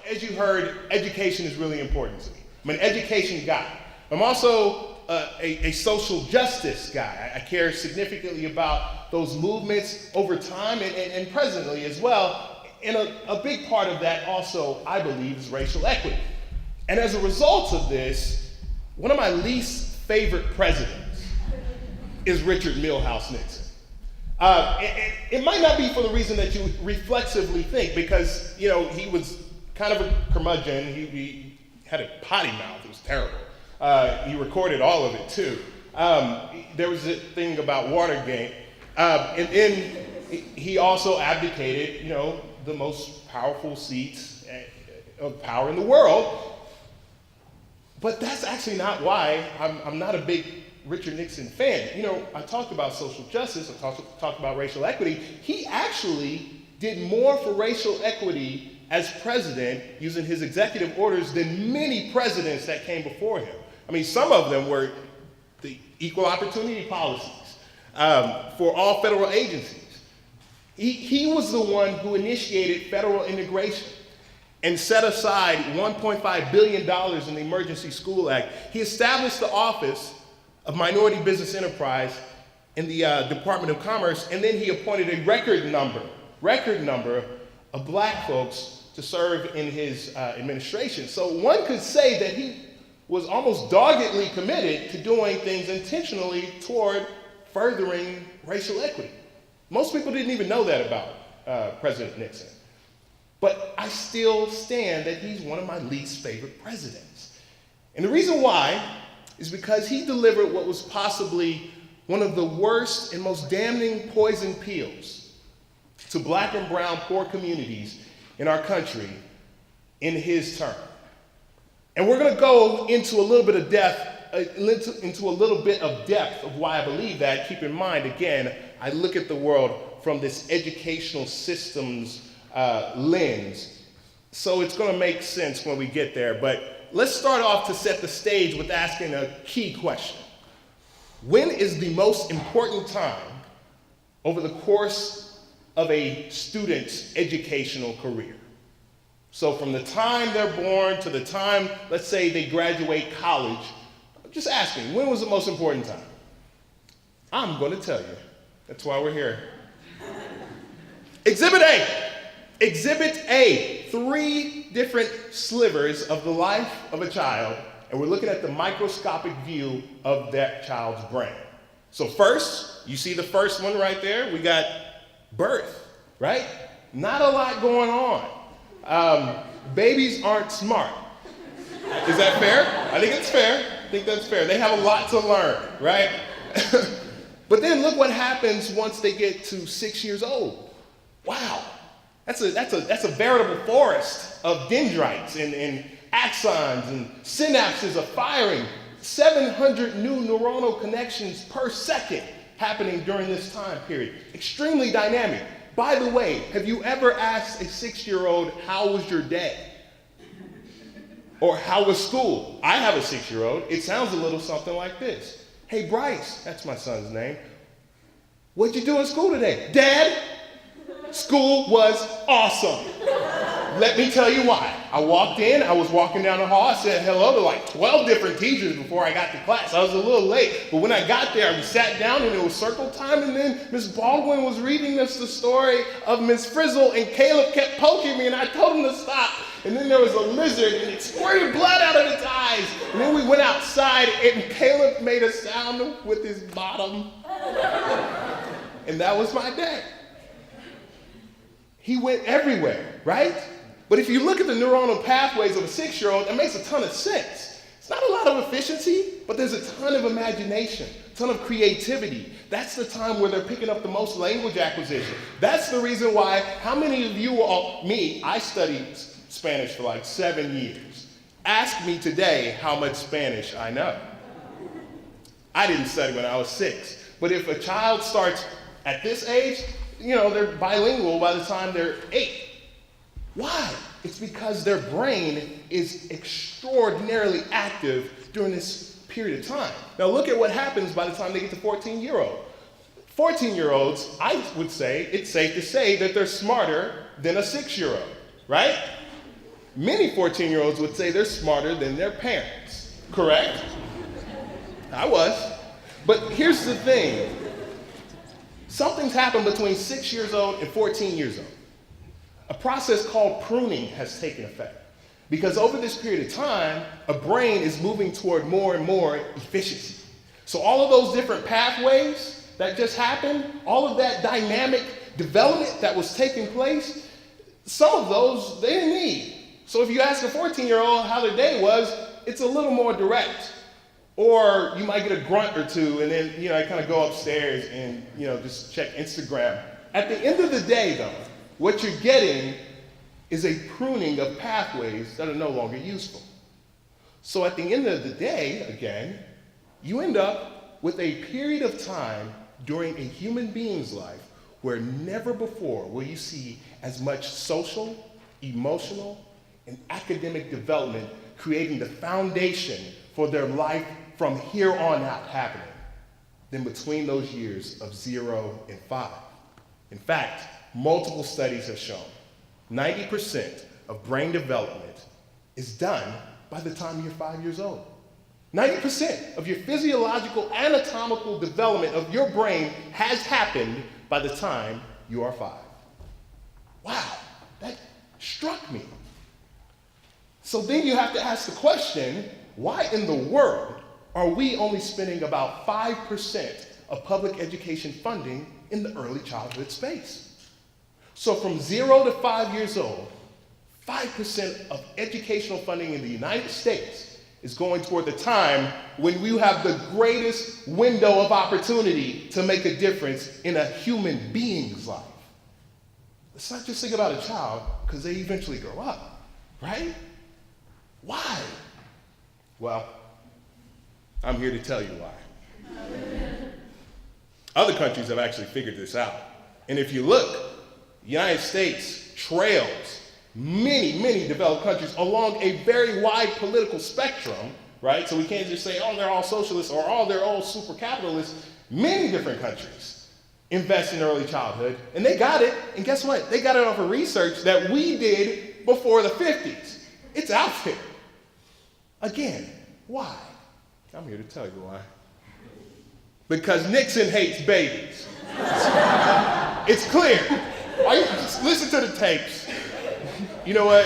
as you heard, education is really important to me. I'm an education guy. I'm also a social justice guy. I care significantly about those movements over time and presently as well. And a big part of that also, I believe, is racial equity. And as a result of this, one of my least favorite presidents is Richard Milhouse Nixon. It might not be for the reason that you reflexively think, because, you know, he was kind of a curmudgeon. He had a potty mouth. It was terrible. He recorded all of it, too. There was a thing about Watergate. And then he also abdicated, you know, the most powerful seats of power in the world. But that's actually not why I'm not a big Richard Nixon fan. You know, I talked about social justice, I talked about racial equity. He actually did more for racial equity as president using his executive orders than many presidents that came before him. I mean, some of them were the equal opportunity policies for all federal agencies. He was the one who initiated federal integration and set aside $1.5 billion in the Emergency School Act. He established the Office of Minority Business Enterprise in the Department of Commerce, and then he appointed a record number of black folks to serve in his administration. So one could say that he was almost doggedly committed to doing things intentionally toward furthering racial equity. Most people didn't even know that about President Nixon. But I still stand that he's one of my least favorite presidents. And the reason why is because he delivered what was possibly one of the worst and most damning poison pills to black and brown poor communities in our country in his term. And we're going to go into a little bit of depth of why I believe that. Keep in mind, again, I look at the world from this educational systems lens. So it's going to make sense when we get there. But let's start off to set the stage with asking a key question. When is the most important time over the course of a student's educational career? So from the time they're born to the time, let's say, they graduate college, I'm just asking, when was the most important time? I'm going to tell you. That's why we're here. Exhibit A. Exhibit A. 3 different slivers of the life of a child, and we're looking at the microscopic view of that child's brain. So first, you see the first one right there? We got birth, right? Not a lot going on. Babies aren't smart. Is that fair? I think it's fair. I think that's fair. They have a lot to learn, right? But then look what happens once they get to 6 years old. Wow, that's a veritable forest of dendrites and axons and synapses are firing. 700 new neuronal connections per second happening during this time period. Extremely dynamic. By the way, have you ever asked a 6-year-old, how was your day? Or how was school? I have a 6-year-old. It sounds a little something like this. Hey, Bryce, that's my son's name. What'd you do in school today? Dad, school was awesome. Let me tell you why. I walked in, I was walking down the hall, I said hello to like 12 different teachers before I got to class. I was a little late, but when I got there, I sat down and it was circle time, and then Miss Baldwin was reading us the story of Miss Frizzle, and Caleb kept poking me, and I told him to stop. And then there was a lizard, and it squirted blood out of its eyes. And then we went outside, and Caleb made a sound with his bottom. And that was my day. He went everywhere, right? But if you look at the neuronal pathways of a 6-year-old, it makes a ton of sense. It's not a lot of efficiency, but there's a ton of imagination, a ton of creativity. That's the time where they're picking up the most language acquisition. That's the reason why, how many of you I studied Spanish for like 7 years. Ask me today how much Spanish I know. I didn't study when I was 6. But if a child starts at this age, you know, they're bilingual by the time they're 8. Why? It's because their brain is extraordinarily active during this period of time. Now look at what happens by the time they get to 14-year-old. 14-year-olds, I would say, it's safe to say that they're smarter than a 6-year-old, right? many 14-year-olds would say they're smarter than their parents, correct? I was. But here's the thing. Something's happened between 6 years old and 14 years old. A process called pruning has taken effect. Because over this period of time, a brain is moving toward more and more efficiency. So all of those different pathways that just happened, all of that dynamic development that was taking place, some of those they didn't need. So if you ask a 14-year-old how their day was, it's a little more direct. Or you might get a grunt or two and then, kind of go upstairs and, just check Instagram. At the end of the day, though, what you're getting is a pruning of pathways that are no longer useful. So at the end of the day, again, you end up with a period of time during a human being's life where never before will you see as much social, emotional, and academic development creating the foundation for their life from here on out happening than between those years of 0 and 5. In fact, multiple studies have shown 90% of brain development is done by the time you're 5 years old. 90% of your physiological, anatomical development of your brain has happened by the time you are 5. Wow, that struck me. So then you have to ask the question, why in the world are we only spending about 5% of public education funding in the early childhood space? So from 0 to 5 years old, 5% of educational funding in the United States is going toward the time when we have the greatest window of opportunity to make a difference in a human being's life. Let's not just think about a child because they eventually grow up, right? Why? Well, I'm here to tell you why. Other countries have actually figured this out. And if you look, the United States trails many, many developed countries along a very wide political spectrum, right? So we can't just say, oh, they're all socialists or oh, they're all super capitalists. Many different countries invest in early childhood, and they got it. And guess what? They got it off of research that we did before the 50s. It's out there. Again, why? I'm here to tell you why. Because Nixon hates babies. It's clear. Just listen to the tapes. You know what?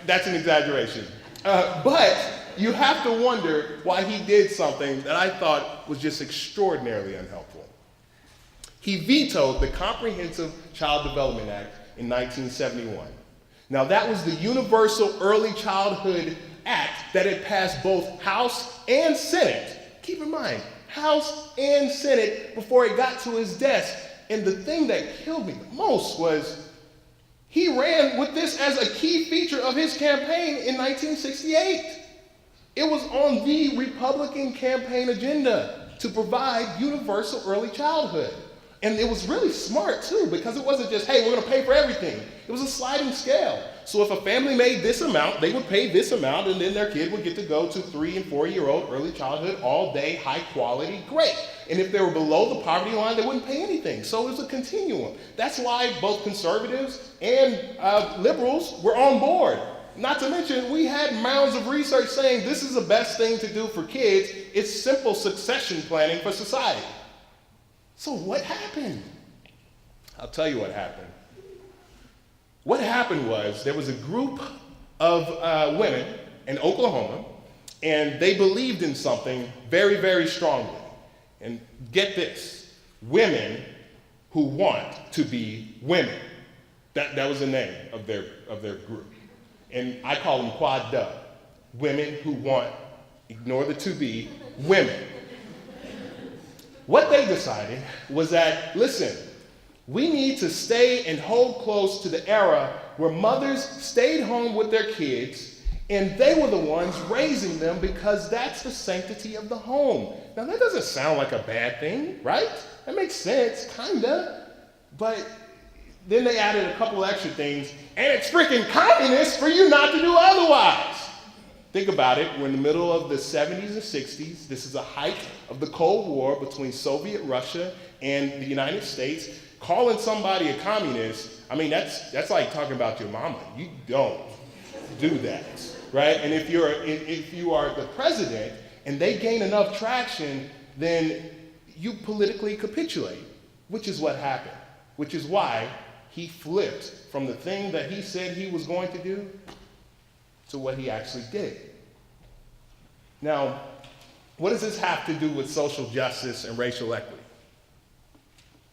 That's an exaggeration. But you have to wonder why he did something that I thought was just extraordinarily unhelpful. He vetoed the Comprehensive Child Development Act in 1971. Now, that was the Universal Early Childhood Act that had passed both House and Senate. Keep in mind, House and Senate before it got to his desk. And the thing that killed me the most was he ran with this as a key feature of his campaign in 1968. It was on the Republican campaign agenda to provide universal early childhood. And it was really smart too, because it wasn't just, hey, we're gonna pay for everything. It was a sliding scale. So if a family made this amount, they would pay this amount, and then their kid would get to go to 3 and 4 year old early childhood all day, high quality, great. And if they were below the poverty line, they wouldn't pay anything. So it was a continuum. That's why both conservatives and liberals were on board. Not to mention, we had mounds of research saying this is the best thing to do for kids. It's simple succession planning for society. So what happened? I'll tell you what happened. What happened was there was a group of women in Oklahoma, and they believed in something very, very strongly. And get this, women who want to be women. That was the name of their group. And I call them quad dub. Women who want, ignore the to be, women. What they decided was that, listen, we need to stay and hold close to the era where mothers stayed home with their kids and they were the ones raising them because that's the sanctity of the home. Now that doesn't sound like a bad thing, right? That makes sense, kinda. But then they added a couple extra things, and it's freaking communist for you not to do otherwise. Think about it, we're in the middle of the 70s and 60s. This is a height of the Cold War between Soviet Russia and the United States. Calling somebody a communist, I mean, that's like talking about your mama. You don't do that, right? And if you are the president and they gain enough traction, then you politically capitulate, which is what happened, which is why he flipped from the thing that he said he was going to do to what he actually did. Now, what does this have to do with social justice and racial equity?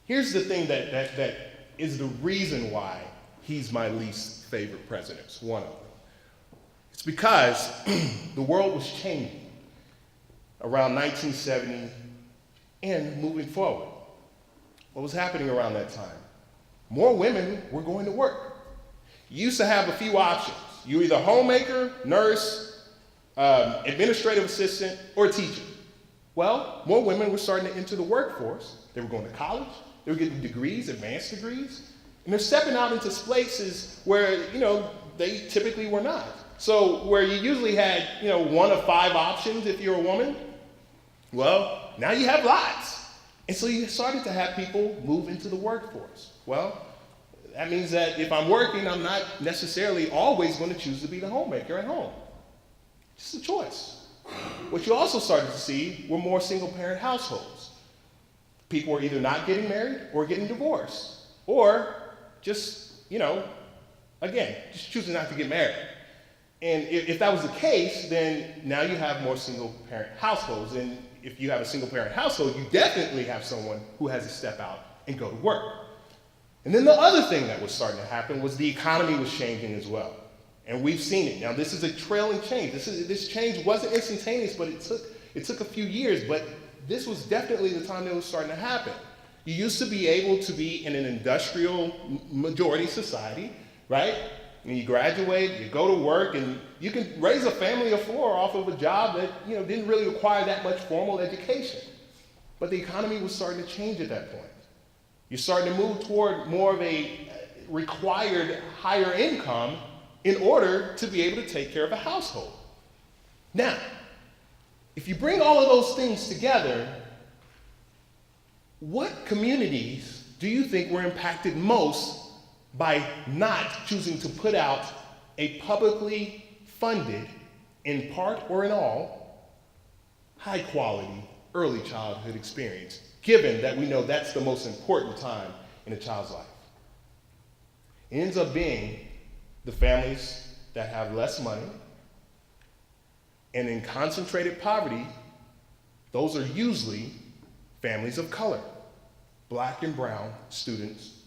Here's the thing that is the reason why he's my least favorite president. It's one of them. It's because the world was changing around 1970 and moving forward. What was happening around that time? More women were going to work. You used to have a few options. You were either homemaker, nurse, administrative assistant, or teacher. Well, more women were starting to enter the workforce. They were going to college. They were getting degrees, advanced degrees. And they're stepping out into places where, they typically were not. So where you usually had, one of 5 options if you're a woman, well, now you have lots. And so you started to have people move into the workforce. Well, that means that if I'm working, I'm not necessarily always going to choose to be the homemaker at home. It's a choice. What you also started to see were more single-parent households. People were either not getting married or getting divorced, or just, again, just choosing not to get married. And if that was the case, then now you have more single-parent households. And if you have a single-parent household, you definitely have someone who has to step out and go to work. And then the other thing that was starting to happen was the economy was changing as well. And we've seen it. Now, this is a trailing change. This change wasn't instantaneous, but it took a few years. But this was definitely the time that it was starting to happen. You used to be able to be in an industrial majority society, right? And you graduate, you go to work, and you can raise a family of 4 off of a job that didn't really require that much formal education. But the economy was starting to change at that point. You're starting to move toward more of a required higher income in order to be able to take care of a household. Now, if you bring all of those things together, what communities do you think were impacted most by not choosing to put out a publicly funded, in part or in all, high-quality early childhood experience, given that we know that's the most important time in a child's life? It ends up being the families that have less money, and in concentrated poverty, those are usually families of color, Black and brown students,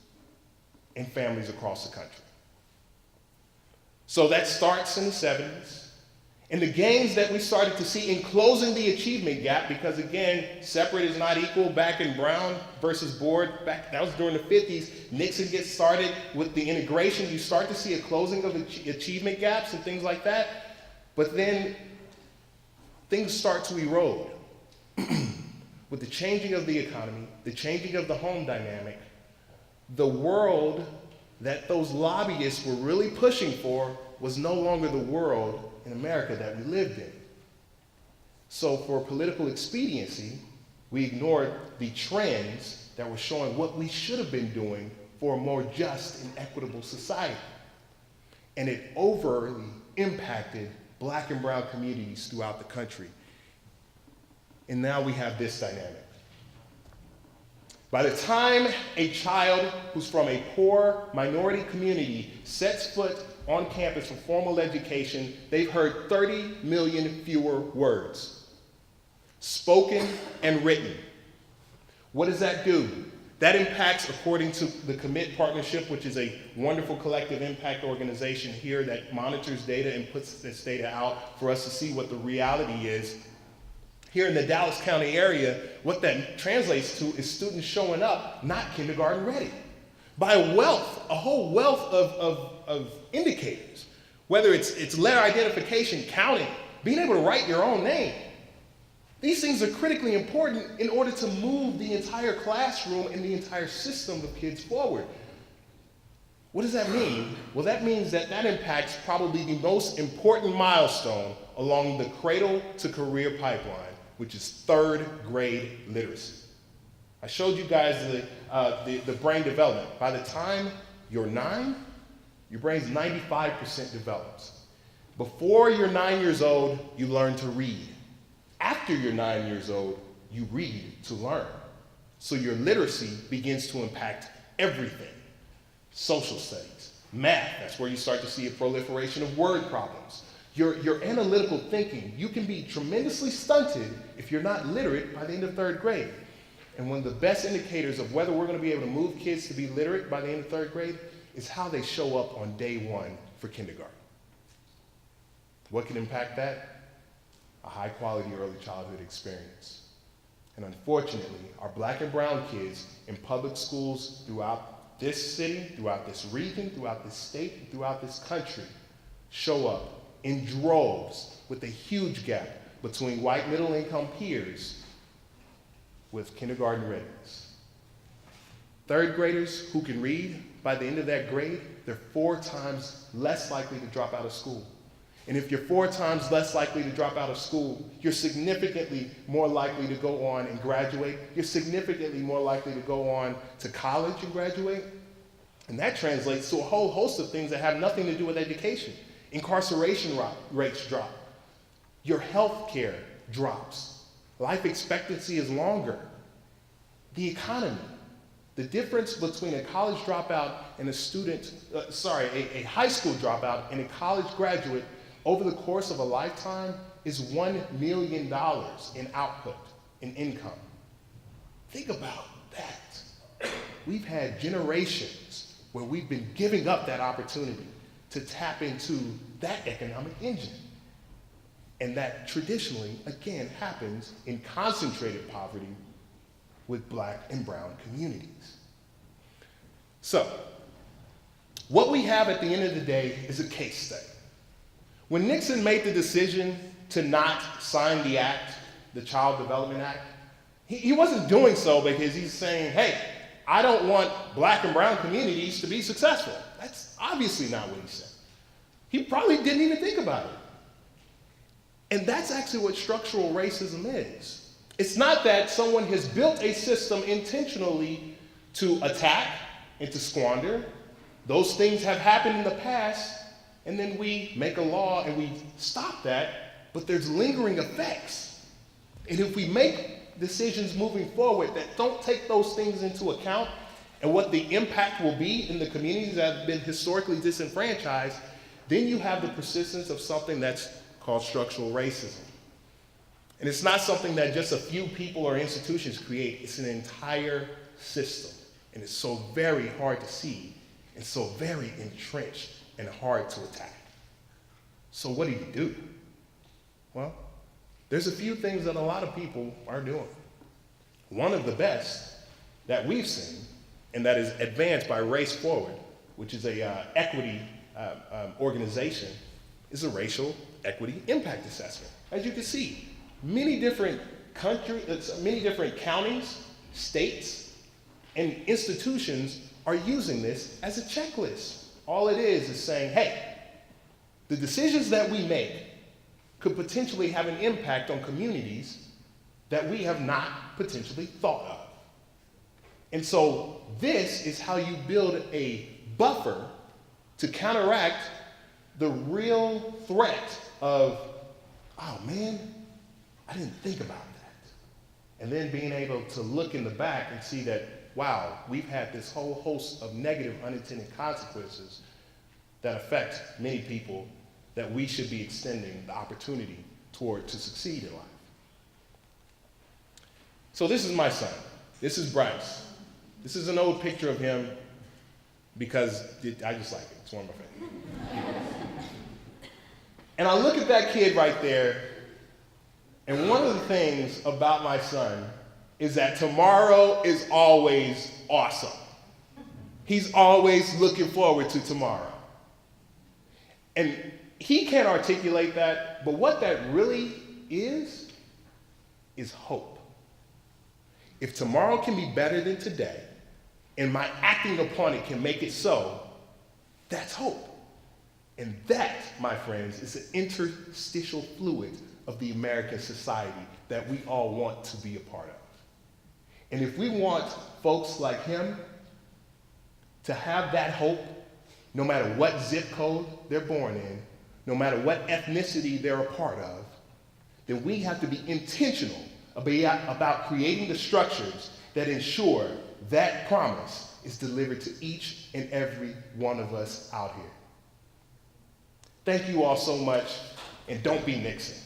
and families across the country. So that starts in the 70s. And the gains that we started to see in closing the achievement gap, because again, separate is not equal, Black and brown versus board, that was during the 50s. Nixon gets started with the integration. You start to see a closing of achievement gaps and things like that. But then things start to erode. With the changing of the economy, the changing of the home dynamic, the world that those lobbyists were really pushing for was no longer the world in America that we lived in. So for political expediency, we ignored the trends that were showing what we should have been doing for a more just and equitable society. And it overtly impacted Black and brown communities throughout the country. And now we have this dynamic. By the time a child who's from a poor minority community sets foot on campus for formal education, they've heard 30 million fewer words, spoken and written. What does that do? That impacts, according to the Commit Partnership, which is a wonderful collective impact organization here that monitors data and puts this data out for us to see what the reality is. Here in the Dallas County area, what that translates to is students showing up not kindergarten ready. By a whole wealth of indicators, whether it's letter identification, counting, being able to write your own name. These things are critically important in order to move the entire classroom and the entire system of kids forward. What does that mean? Well, that means that impacts probably the most important milestone along the cradle to career pipeline, which is 3rd grade literacy. I showed you guys the brain development. By the time you're 9, your brain's 95% developed. Before you're 9 years old, you learn to read. After you're 9 years old, you read to learn. So your literacy begins to impact everything. Social studies, math, that's where you start to see a proliferation of word problems. Your analytical thinking, you can be tremendously stunted if you're not literate by the end of 3rd grade. And one of the best indicators of whether we're going to be able to move kids to be literate by the end of 3rd grade is how they show up on day 1 for kindergarten. What can impact that? A high quality early childhood experience. And unfortunately, our black and brown kids in public schools throughout this city, throughout this region, throughout this state, throughout this country show up in droves with a huge gap between white middle-income peers with kindergarten readiness. 3rd graders who can read, by the end of that grade, they're 4 times less likely to drop out of school. And if you're 4 times less likely to drop out of school, you're significantly more likely to go on and graduate. You're significantly more likely to go on to college and graduate. And that translates to a whole host of things that have nothing to do with education. Incarceration rates drop. Your health care drops. Life expectancy is longer. The economy. The difference between a college dropout and a high school dropout and a college graduate over the course of a lifetime is $1 million in output, in income. Think about that. We've had generations where we've been giving up that opportunity to tap into that economic engine. And that traditionally, again, happens in concentrated poverty with black and brown communities. So, what we have at the end of the day is a case study. When Nixon made the decision to not sign the act, the Child Development Act, he wasn't doing so because he's saying, hey, I don't want black and brown communities to be successful. That's obviously not what he said. He probably didn't even think about it. And that's actually what structural racism is. It's not that someone has built a system intentionally to attack and to squander. Those things have happened in the past, and then we make a law and we stop that, but there's lingering effects. And if we make decisions moving forward that don't take those things into account and what the impact will be in the communities that have been historically disenfranchised, then you have the persistence of something that's called structural racism. And it's not something that just a few people or institutions create, it's an entire system. And it's so very hard to see and so very entrenched and hard to attack. So what do you do? Well, there's a few things that a lot of people are doing. One of the best that we've seen, and that is advanced by Race Forward, which is a equity organization, is a racial equity impact assessment. As you can see, many different counties, states, and institutions are using this as a checklist. All it is saying, hey, the decisions that we make could potentially have an impact on communities that we have not potentially thought of. And so this is how you build a buffer to counteract the real threat of, oh man, I didn't think about that. And then being able to look in the back and see that, wow, we've had this whole host of negative unintended consequences that affect many people that we should be extending the opportunity toward to succeed in life. So this is my son. This is Bryce. This is an old picture of him because I just like it. It's one of my favorites. And I look at that kid right there, and one of the things about my son is that tomorrow is always awesome. He's always looking forward to tomorrow. And he can't articulate that, but what that really is hope. If tomorrow can be better than today, and my acting upon it can make it so, that's hope. And that, my friends, is an interstitial fluid of the American society that we all want to be a part of. And if we want folks like him to have that hope, no matter what zip code they're born in, no matter what ethnicity they're a part of, then we have to be intentional about creating the structures that ensure that promise is delivered to each and every one of us out here. Thank you all so much, and don't be Nixon.